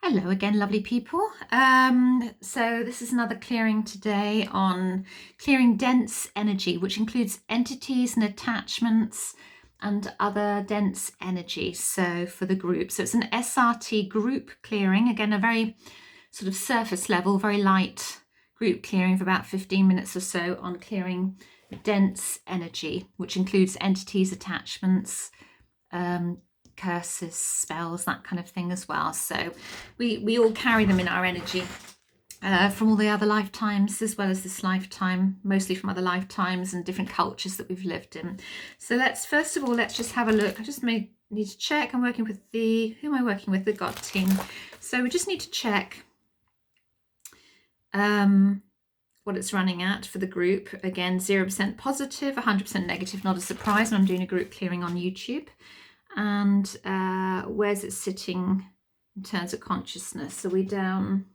Hello again, lovely people. So this is another clearing today on clearing dense energy, which includes entities and attachments and other dense energy. So for the group, so it's an SRT group clearing. Again, a very sort of surface level, very light group clearing for about 15 minutes or so on clearing dense energy, which includes entities, attachments, curses, spells, that kind of thing as well. So we all carry them in our energy from all the other lifetimes as well as this lifetime, mostly from other lifetimes and different cultures that we've lived in. So first of all, let's just have a look. I just need to check. I'm working with who am I working with? The God team. So we just need to check what it's running at for the group. Again, 0% positive, 100% negative, not a surprise. And I'm doing a group clearing on YouTube. And where's it sitting in terms of consciousness? So we're down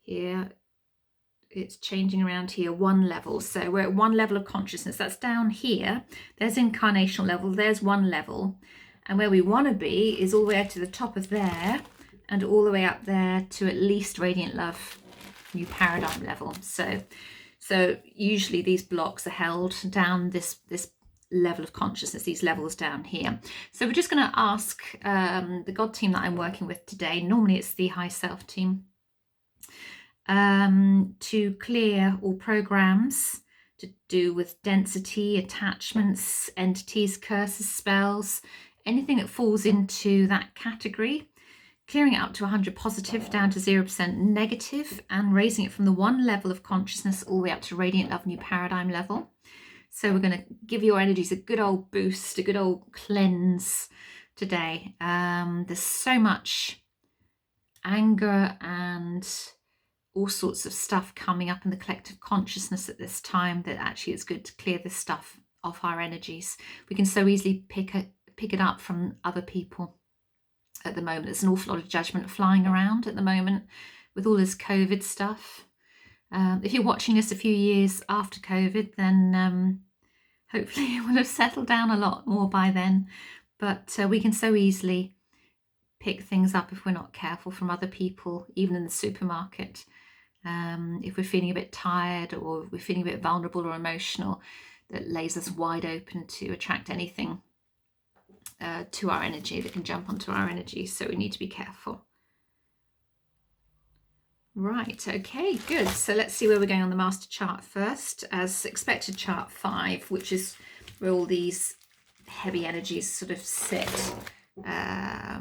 here, it's changing around here, one level. So we're at one level of consciousness. That's down here. There's incarnational level, there's one level. And where we want to be is all the way up to the top of there and all the way up there to at least radiant love, new paradigm level. So usually these blocks are held down this level of consciousness, these levels down here. So we're just going to ask the God team that I'm working with today, normally it's the High Self team, to clear all programs to do with density, attachments, entities, curses, spells, anything that falls into that category, clearing it up to 100 positive down to 0% negative, and raising it from the one level of consciousness all the way up to radiant love, new paradigm level. So we're going to give your energies a good old boost, a good old cleanse today. There's so much anger and all sorts of stuff coming up in the collective consciousness at this time that actually it's good to clear this stuff off our energies. We can so easily pick it up from other people at the moment. There's an awful lot of judgment flying around at the moment with all this COVID stuff. If you're watching this a few years after COVID, then hopefully it will have settled down a lot more by then. But we can so easily pick things up if we're not careful from other people, even in the supermarket. If we're feeling a bit tired or we're feeling a bit vulnerable or emotional, that lays us wide open to attract anything to our energy that can jump onto our energy. So we need to be careful. Right, okay, good. So let's see where we're going on the master chart first. As expected, chart 5, which is where all these heavy energies sort of sit there.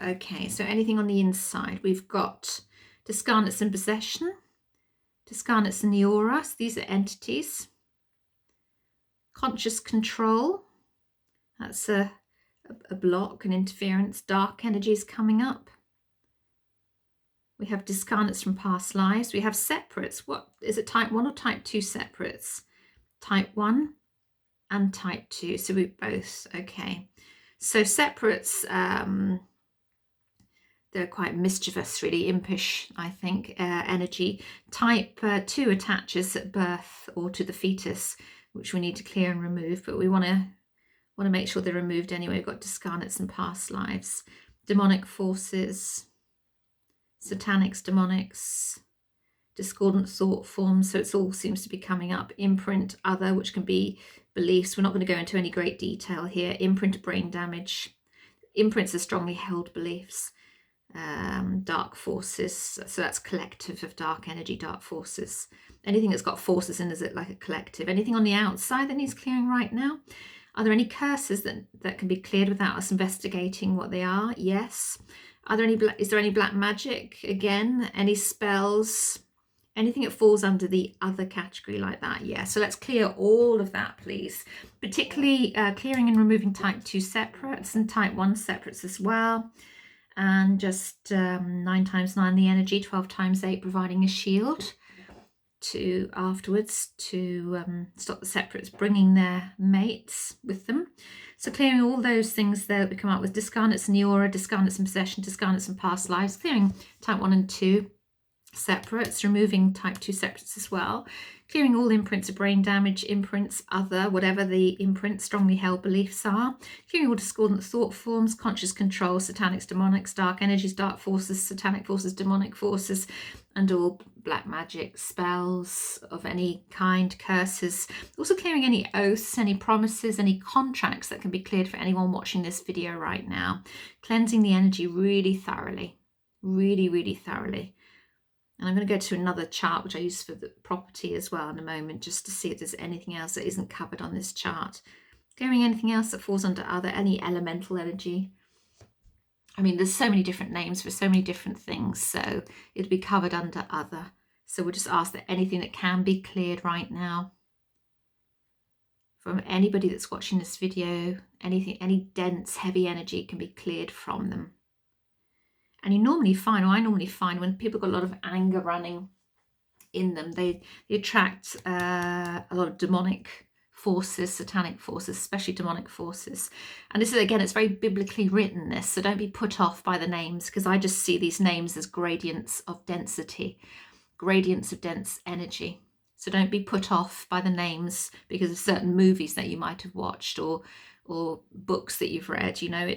Okay, so anything on the inside, we've got discarnates in possession, discarnates in the aura. So these are entities. Conscious control, that's a block, an interference. Dark energies coming up. We have discarnates from past lives. We have separates. What is it, type 1 or type 2 separates? Type 1 and type 2. So we both, okay. So separates, they're quite mischievous, really impish, I think, energy. Type 2 attaches at birth or to the fetus, which we need to clear and remove, but we want to make sure they're removed anyway. We've got discarnates and past lives. Demonic forces, satanics, demonics, discordant thought forms. So it all seems to be coming up. Imprint, other, which can be beliefs. We're not going to go into any great detail here. Imprint, brain damage. Imprints are strongly held beliefs. Dark forces. So that's collective of dark energy, dark forces. Anything that's got forces in is it like a collective. Anything on the outside that needs clearing right now? Are there any curses that can be cleared without us investigating what they are? Yes. Is there any black magic? Again, any spells? Anything that falls under the other category like that? Yeah, so let's clear all of that, please. Particularly clearing and removing type 2 separates and type 1 separates as well. And just 9 times 9 the energy, 12 times 8 providing a shield to afterwards to stop the separates bringing their mates with them. So clearing all those things there that we come up with, discarnates in the aura, discarnates in possession, discarnates in past lives, clearing type 1 and 2, separates, removing type 2 separates as well, clearing all imprints of brain damage, imprints, other, whatever the imprint, strongly held beliefs are, clearing all discordant thought forms, conscious control, satanics, demonics, dark energies, dark forces, satanic forces, demonic forces, and all black magic, spells of any kind, curses. Also clearing any oaths, any promises, any contracts that can be cleared for anyone watching this video right now. Cleansing the energy really thoroughly, really thoroughly. And I'm going to go to another chart, which I use for the property as well in a moment, just to see if there's anything else that isn't covered on this chart. Clearing anything else that falls under other, any elemental energy. I mean, there's so many different names for so many different things, so it'll be covered under other. So we'll just ask that anything that can be cleared right now from anybody that's watching this video, anything, any dense, heavy energy can be cleared from them. And you normally find, or I normally find, when people got a lot of anger running in them, they attract a lot of demonic forces, satanic forces, especially demonic forces. And this is, again, it's very biblically written, this, so don't be put off by the names, because I just see these names as gradients of density, gradients of dense energy. So don't be put off by the names because of certain movies that you might have watched or books that you've read. You know,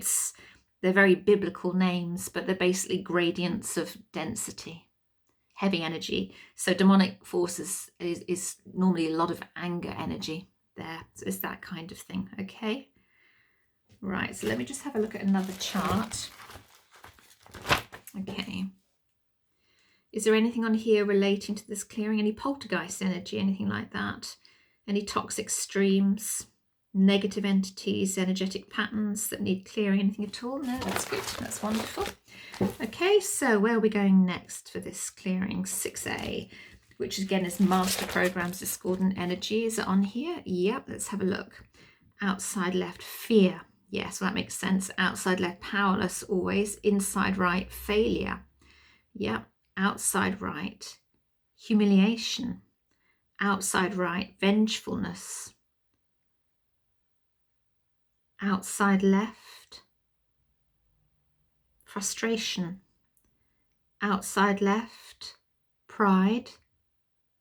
they're very biblical names, but they're basically gradients of density, heavy energy. So demonic forces is normally a lot of anger energy there. So it's that kind of thing, okay? Right, so let me just have a look at another chart. Okay. Is there anything on here relating to this clearing? Any poltergeist energy, anything like that? Any toxic streams? Negative entities, energetic patterns that need clearing, anything at all? No, that's good, that's wonderful. Okay, so where are we going next for this clearing? 6A, which again is master programs, discordant energy. Is it on here? Yep, let's have a look. Outside left, fear. Yes, well, that makes sense. Outside left, powerless always. Inside right, failure. Yep, outside right, humiliation. Outside right, vengefulness. Outside left, frustration. Outside left, pride.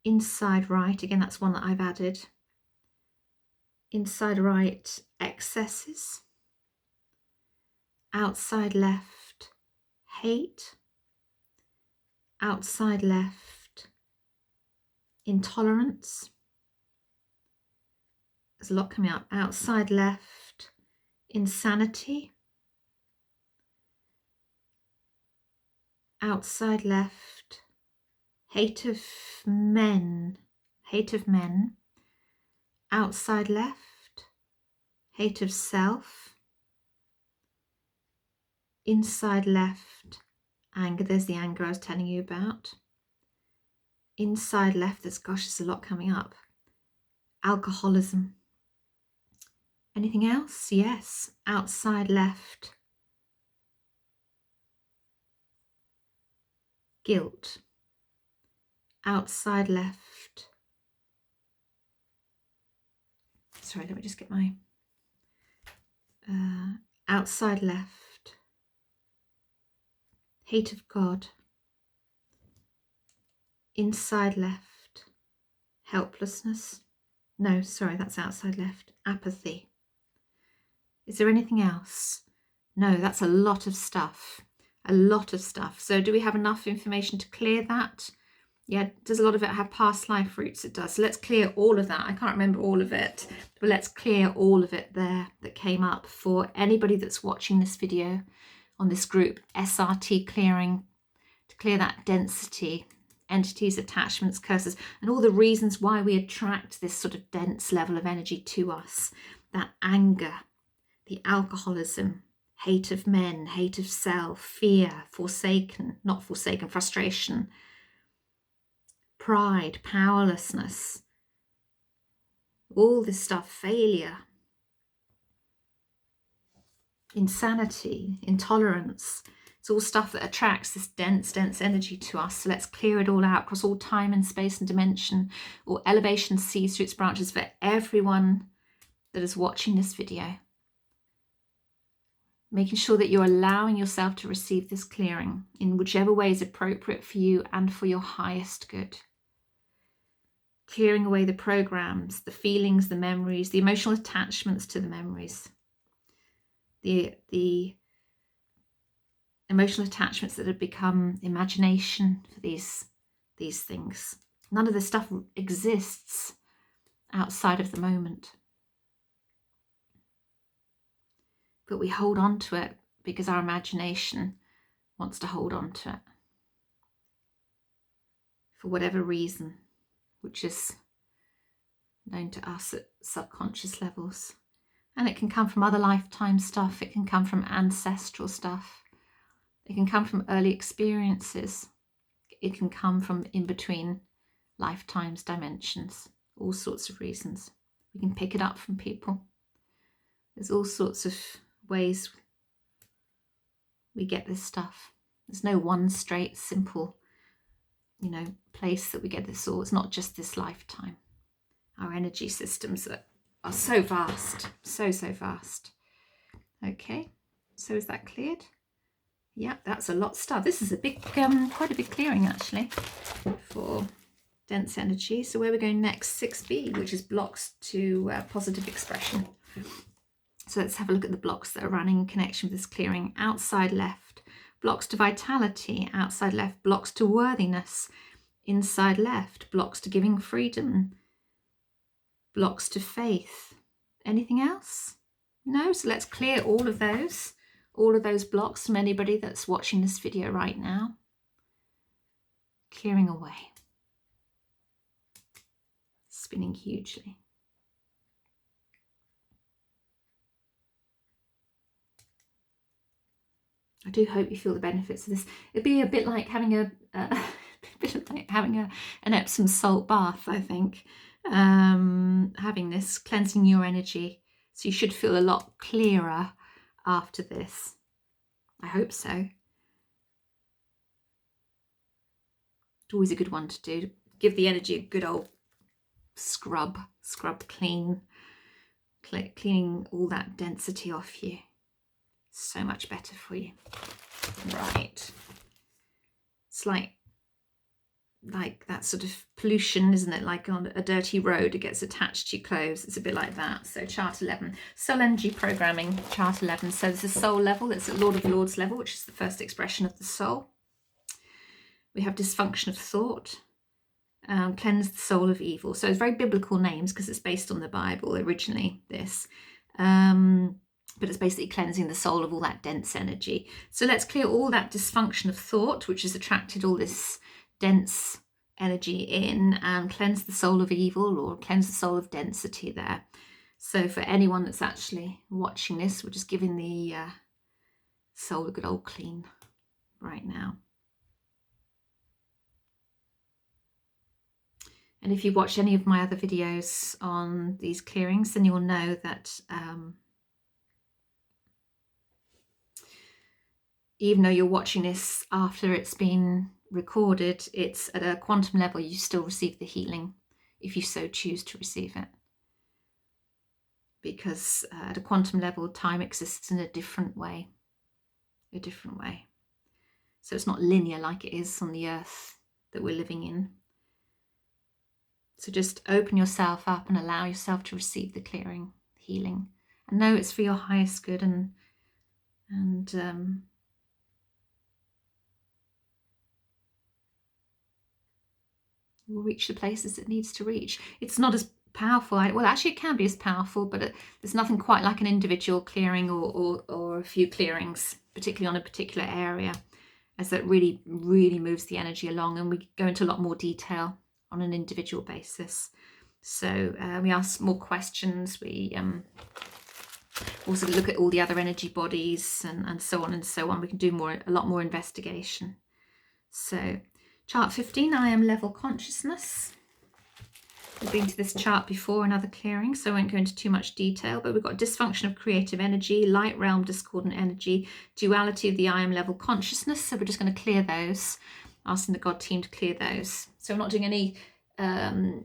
Inside right, again, that's one that I've added. Inside right, excesses. Outside left, hate. Outside left, intolerance. There's a lot coming up. Outside left, insanity. Outside left, hate of men. Hate of men. Outside left, hate of self. Inside left, anger. There's the anger I was telling you about. Inside left, there's a lot coming up. Alcoholism. Anything else? Yes. Outside left, guilt. Outside left. Sorry, let me just get my outside left, hate of God. Inside left, helplessness. No, sorry, that's outside left. Apathy. Is there anything else? No, that's a lot of stuff. A lot of stuff. So do we have enough information to clear that? Yeah, does a lot of it have past life roots? It does. So let's clear all of that. I can't remember all of it, but let's clear all of it there that came up for anybody that's watching this video on this group, SRT clearing, to clear that density, entities, attachments, curses, and all the reasons why we attract this sort of dense level of energy to us. That anger, the alcoholism, hate of men, hate of self, fear, frustration, pride, powerlessness, all this stuff, failure, insanity, intolerance. It's all stuff that attracts this dense energy to us. So let's clear it all out across all time and space and dimension, or elevation seeds through its branches for everyone that is watching this video. making sure that you're allowing yourself to receive this clearing in whichever way is appropriate for you and for your highest good. Clearing away the programs, the feelings, the memories, the emotional attachments to the memories, the emotional attachments that have become imagination for these things. None of this stuff exists outside of the moment. But we hold on to it because our imagination wants to hold on to it for whatever reason, which is known to us at subconscious levels. And it can come from other lifetime stuff. It can come from ancestral stuff. It can come from early experiences. It can come from in between lifetimes, dimensions, all sorts of reasons. We can pick it up from people. There's all sorts of ways we get this stuff. There's no one straight, simple, place that we get this all. It's not just this lifetime. Our energy systems are so vast, so vast. Okay, so is that cleared? Yeah, that's a lot of stuff. This is a big, quite a big clearing actually for dense energy. So where are we going next? 6B, which is blocks to positive expression. So let's have a look at the blocks that are running in connection with this clearing. Outside left, blocks to vitality. Outside left, blocks to worthiness. Inside left, blocks to giving freedom. Blocks to faith. Anything else? No? So let's clear all of those blocks from anybody that's watching this video right now. Clearing away. Spinning hugely. I do hope you feel the benefits of this. It'd be a bit like having an Epsom salt bath, I think. Having this, cleansing your energy. So you should feel a lot clearer after this. I hope so. It's always a good one to do. Give the energy a good old scrub clean. Cleaning all that density off you. So much better for you. Right. It's like that sort of pollution, isn't it? Like on a dirty road, it gets attached to your clothes. It's a bit like that. So chart 11, soul energy programming, chart 11. So there's a soul level. It's at Lord of Lords level, which is the first expression of the soul. We have dysfunction of thought. Cleanse the soul of evil. So it's very biblical names because it's based on the Bible originally, this. But it's basically cleansing the soul of all that dense energy. So let's clear all that dysfunction of thought, which has attracted all this dense energy in, and cleanse the soul of evil, or cleanse the soul of density there. So for anyone that's actually watching this, we're just giving the soul a good old clean right now. And if you watch any of my other videos on these clearings, then you'll know that even though you're watching this after it's been recorded, it's at a quantum level, you still receive the healing if you so choose to receive it. Because at a quantum level, time exists in a different way. So it's not linear like it is on the earth that we're living in. So just open yourself up and allow yourself to receive the clearing, healing, and know it's for your highest good, and will reach the places it needs to reach. It's not as powerful. Well, actually it can be as powerful, but there's nothing quite like an individual clearing or a few clearings, particularly on a particular area, as that really moves the energy along, and we go into a lot more detail on an individual basis. So we ask more questions. We also look at all the other energy bodies and so on and so on. We can do a lot more investigation. So chart 15, I am level consciousness. We've been to this chart before in other clearings, so I won't go into too much detail, but we've got dysfunction of creative energy, light realm discordant energy, duality of the I am level consciousness. So we're just going to clear those, asking the God team to clear those. So we're not doing any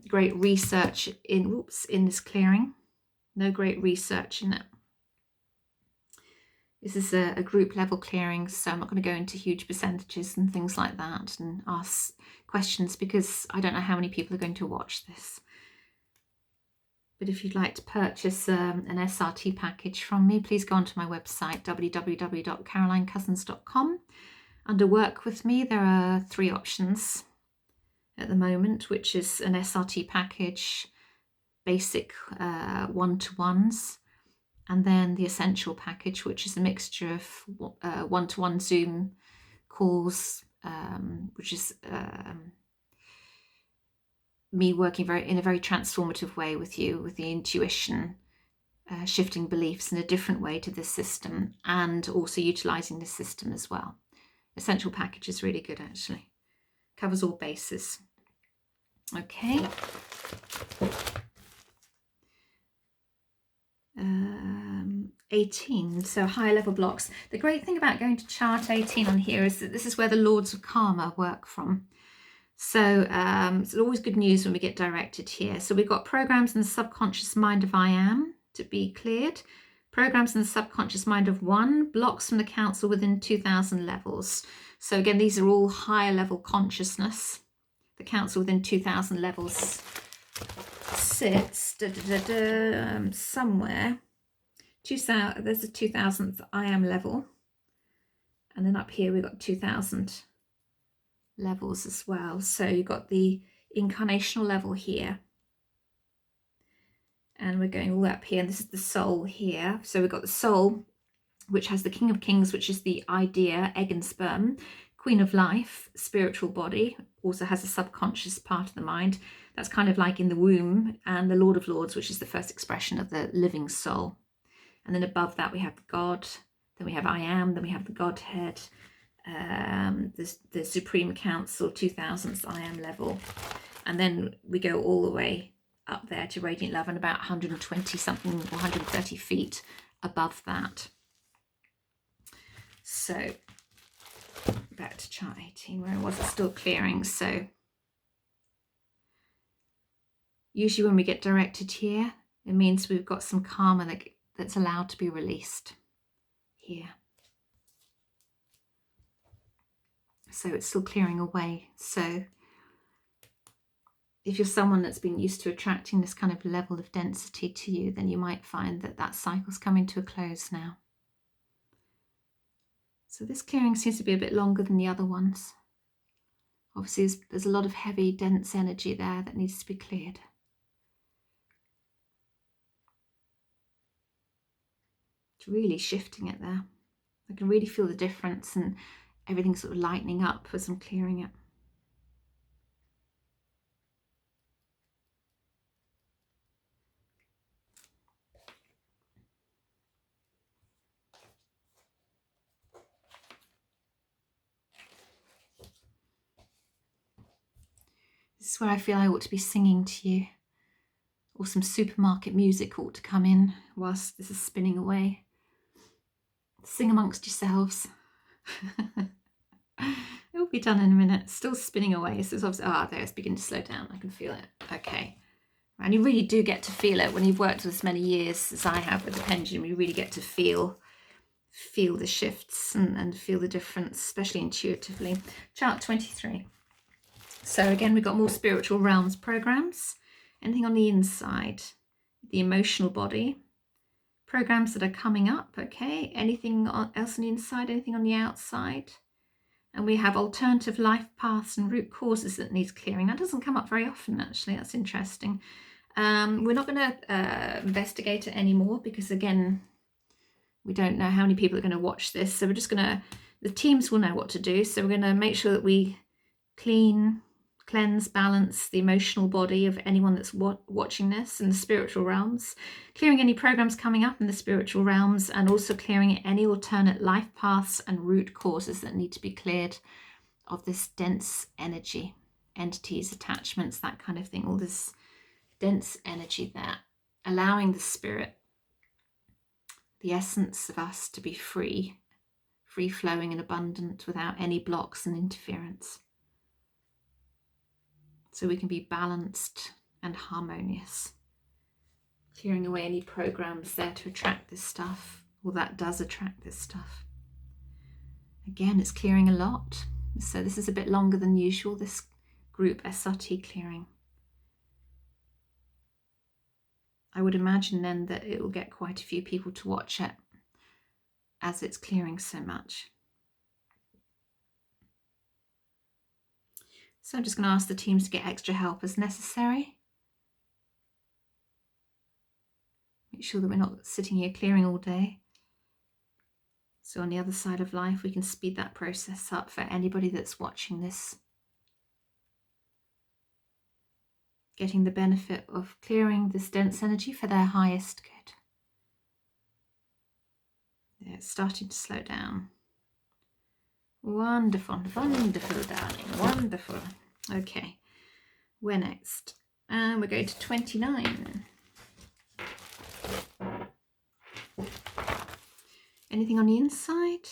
great research in this clearing. No great research in it. This is a group level clearing, so I'm not going to go into huge percentages and things like that and ask questions because I don't know how many people are going to watch this. But if you'd like to purchase an SRT package from me, please go onto my website, www.carolinecousins.com. Under Work With Me, there are 3 options at the moment, which is an SRT package, basic one-to-ones, and then the Essential package, which is a mixture of one-to-one Zoom calls, which is me working in a very transformative way with you, with the intuition, shifting beliefs in a different way to this system, and also utilizing this system as well. Essential package is really good, actually. Covers all bases. Okay. 18, so higher level blocks. The great thing about going to chart 18 on here is that this is where the Lords of Karma work from. So it's always good news when we get directed here. So we've got programs in the subconscious mind of I am to be cleared. Programs in the subconscious mind of 1, blocks from the council within 2000 levels. So again, these are all higher level consciousness. The council within 2000 levels sits somewhere. There's a 2000th I am level. And then up here we've got 2000 levels as well. So you've got the incarnational level here. And we're going all up here. And this is the soul here. So we've got the soul, which has the King of Kings, which is the idea, egg and sperm. Queen of Life, spiritual body, also has a subconscious part of the mind. That's kind of like in the womb. And the Lord of Lords, which is the first expression of the living soul. And then above that we have God, then we have I am, then we have the Godhead, the Supreme Council, 2000th I am level. And then we go all the way up there to Radiant Love and about 120 something, 130 feet above that. So back to chart 18 where I was, it's still clearing. So usually when we get directed here, it means we've got some karma that's allowed to be released here. So it's still clearing away. So if you're someone that's been used to attracting this kind of level of density to you, then you might find that that cycle's coming to a close now. So this clearing seems to be a bit longer than the other ones. Obviously there's a lot of heavy, dense energy there that needs to be cleared. It's really shifting it there. I can really feel the difference and everything sort of lightening up as I'm clearing it. This is where I feel I ought to be singing to you, or some supermarket music ought to come in whilst this is spinning away. Sing amongst yourselves. It will be done in a minute. Still spinning away. So it's obviously, there it's beginning to slow down. I can feel it. Okay. And you really do get to feel it when you've worked with as many years as I have with the pendulum. You really get to feel the shifts and feel the difference, especially intuitively. Chart 23. So again, we've got more spiritual realms programs. Anything on the inside, the emotional body, programs that are coming up, okay? Anything else on the inside, anything on the outside? And we have alternative life paths and root causes that needs clearing. That doesn't come up very often, actually. That's interesting. We're not going to investigate it anymore because, again, we don't know how many people are going to watch this. So we're just going to, the teams will know what to do. So we're going to make sure that we cleanse, balance the emotional body of anyone that's watching this in the spiritual realms, clearing any programs coming up in the spiritual realms, and also clearing any alternate life paths and root causes that need to be cleared of this dense energy, entities, attachments, that kind of thing, all this dense energy there, allowing the spirit, the essence of us, to be free flowing and abundant without any blocks and interference. So we can be balanced and harmonious. Clearing away any programs there to attract this stuff. Well, that does attract this stuff. Again, it's clearing a lot. So this is a bit longer than usual, this group SRT clearing. I would imagine then that it will get quite a few people to watch it as it's clearing so much. So I'm just going to ask the teams to get extra help as necessary. Make sure that we're not sitting here clearing all day. So on the other side of life, we can speed that process up for anybody that's watching this. Getting the benefit of clearing this dense energy for their highest good. Yeah, it's starting to slow down. Wonderful, wonderful, darling, wonderful. Okay, we're next. And we're going to 29. Anything on the inside?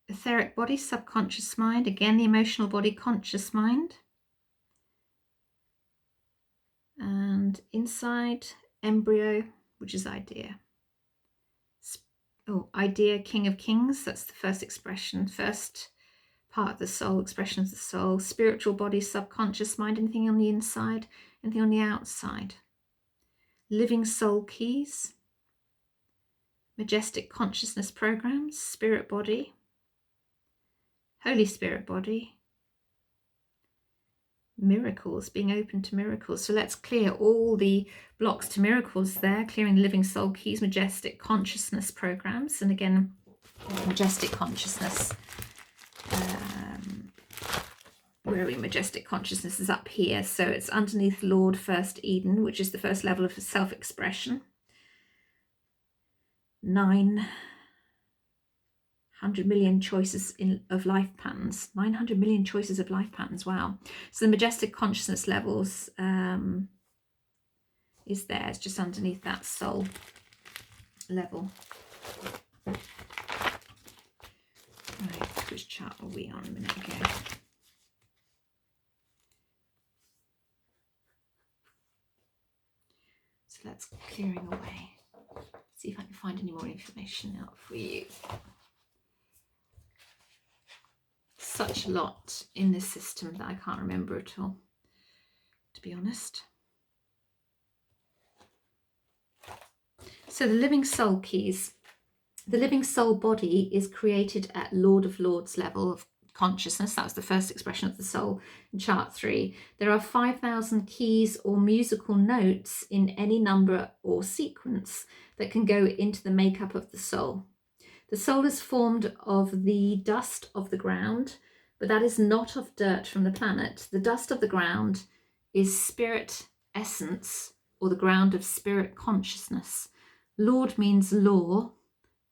Etheric body, subconscious mind. Again, the emotional body, conscious mind. And inside, embryo, which is idea. Oh, idea, king of kings. That's the first expression, first part of the soul, expression of the soul. Spiritual body, subconscious mind. Anything on the inside? Anything on the outside? Living soul keys. Majestic consciousness programs, spirit body, Holy Spirit body, miracles, being open to miracles. So let's clear all the blocks to miracles there, clearing the living soul keys, majestic consciousness programs. And again, majestic consciousness. Where are we? Majestic consciousness is up here. So it's underneath Lord First Eden, which is the first level of self-expression. 900 million choices of life patterns. 900 million choices of life patterns. Wow. So the majestic consciousness levels is there. It's just underneath that soul level. Right, which chart were we on a minute ago? So that's clearing away. See if I can find any more information out for you. Such a lot in this system that I can't remember at all, to be honest. So the living soul keys. The living soul body is created at Lord of Lords level of consciousness. That was the first expression of the soul in chart 3. There are 5,000 keys or musical notes in any number or sequence that can go into the makeup of the soul. The soul is formed of the dust of the ground, but that is not of dirt from the planet. The dust of the ground is spirit essence, or the ground of spirit consciousness. Lord means law,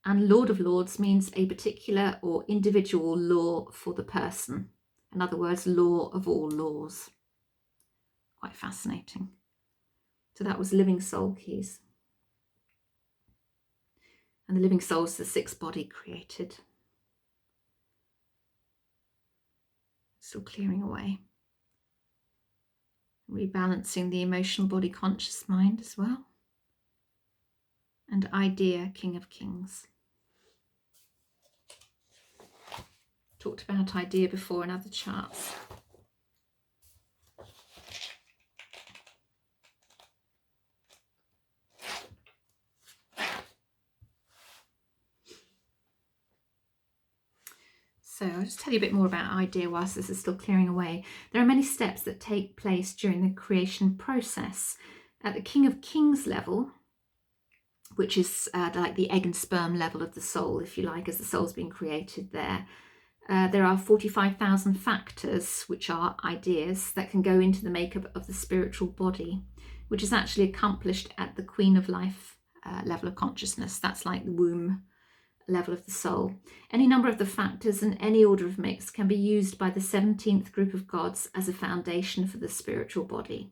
and Lord of Lords means a particular or individual law for the person. In other words, law of all laws. Quite fascinating. So that was living soul keys. And the living soul is the sixth body created. Still clearing away. Rebalancing the emotional body, conscious mind as well. And idea, king of kings. Talked about idea before in other charts. So I'll just tell you a bit more about idea whilst this is still clearing away. There are many steps that take place during the creation process. At the King of Kings level, which is like the egg and sperm level of the soul, if you like, as the soul's being created there, there are 45,000 factors, which are ideas, that can go into the makeup of the spiritual body, which is actually accomplished at the Queen of Life level of consciousness. That's like the womb level of the soul. Any number of the factors and any order of mix can be used by the 17th group of gods as a foundation for the spiritual body.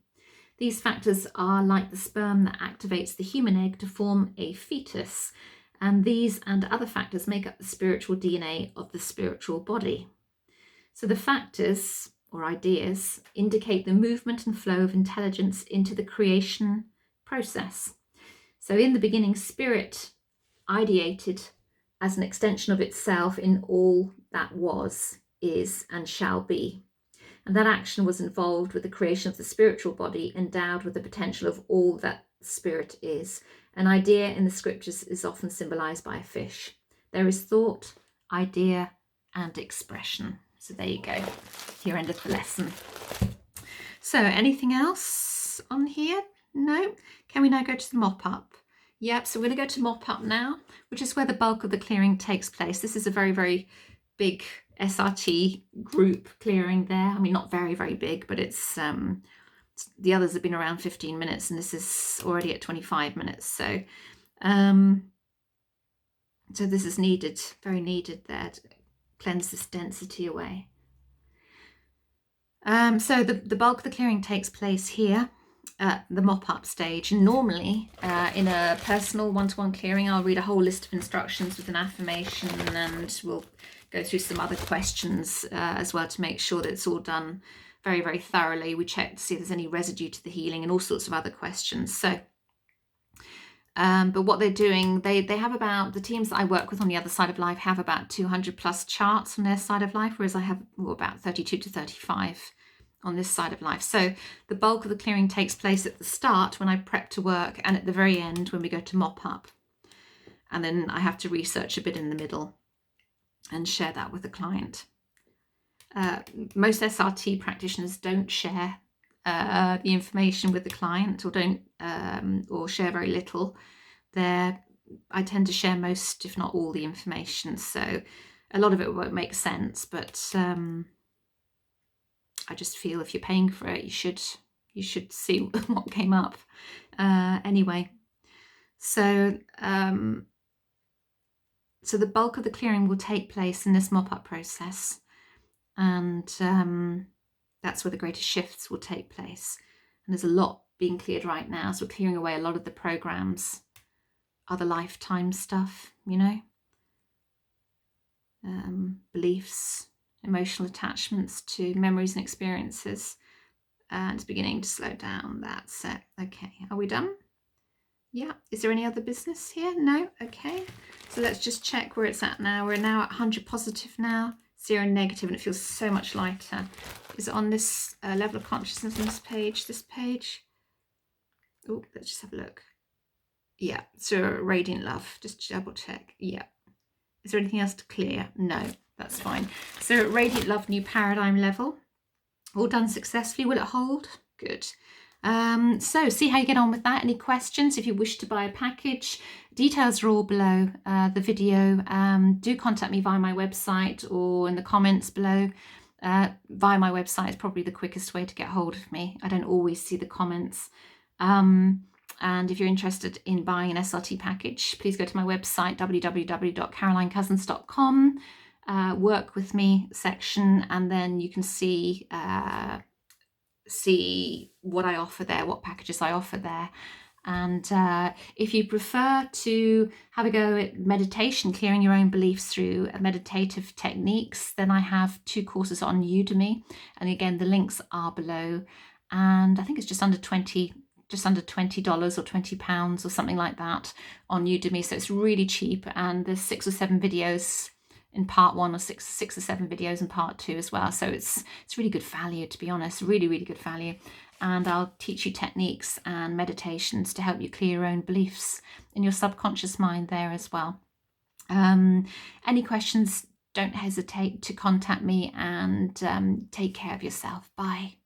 These factors are like the sperm that activates the human egg to form a fetus, and these and other factors make up the spiritual DNA of the spiritual body. So the factors, or ideas, indicate the movement and flow of intelligence into the creation process. So in the beginning, spirit ideated as an extension of itself in all that was, is, and shall be. And that action was involved with the creation of the spiritual body, endowed with the potential of all that spirit is. An idea in the scriptures is often symbolized by a fish. There is thought, idea, and expression. So there you go, your end of the lesson. So anything else on here? No? Can we now go to the mop-up? Yep, so we're going to go to mop-up now, which is where the bulk of the clearing takes place. This is a very, very big SRT group clearing there. I mean, not very, very big, but it's the others have been around 15 minutes and this is already at 25 minutes. So so this is needed, very needed there to cleanse this density away. So the bulk of the clearing takes place here at the mop-up stage. And normally in a personal one-to-one clearing, I'll read a whole list of instructions with an affirmation, and we'll go through some other questions as well to make sure that it's all done very, very thoroughly. We check to see if there's any residue to the healing and all sorts of other questions. So but what they're doing, they have about, the teams that I work with on the other side of life have about 200 plus charts on their side of life, whereas I have about 32 to 35 on this side of life. So the bulk of the clearing takes place at the start when I prep to work, and at the very end when we go to mop up. And then I have to research a bit in the middle and share that with the client. Most SRT practitioners don't share the information with the client, or don't or share very little. I tend to share most, if not all, the information, so a lot of it won't make sense, but I just feel if you're paying for it, you should see what came up anyway. So so the bulk of the clearing will take place in this mop-up process, and that's where the greatest shifts will take place. And there's a lot being cleared right now, so we're clearing away a lot of the programs, other lifetime stuff, you know, beliefs, emotional attachments to memories and experiences, and it's beginning to slow down. That's it. Okay, are we done? Yeah. Is there any other business here? No. Okay, so let's just check where it's at now. We're now at 100 positive now, 0 negative, and it feels so much lighter. Is it on this level of consciousness on this page? Oh, let's just have a look. Yeah, so radiant love, just double check. Yeah. Is there anything else to clear? No, that's fine. So radiant love, new paradigm level, all done successfully. Will it hold? Good. So see how you get on with that. Any questions? If you wish to buy a package, details are all below the video. Do contact me via my website or in the comments below. Via my website is probably the quickest way to get hold of me. I don't always see the comments. And if you're interested in buying an SRT package, please go to my website, www.carolinecousins.com, work with me section, and then you can see what I offer there, what packages I offer there. And if you prefer to have a go at meditation, clearing your own beliefs through meditative techniques, then I have 2 courses on Udemy. And again, the links are below. And I think it's just under $20 or £20 or something like that on Udemy. So it's really cheap. And there's 6 or 7 videos in part 1, or six or 7 videos in part 2 as well. So it's really good value, to be honest, really, really good value. And I'll teach you techniques and meditations to help you clear your own beliefs in your subconscious mind there as well. Any questions, don't hesitate to contact me, and take care of yourself. Bye.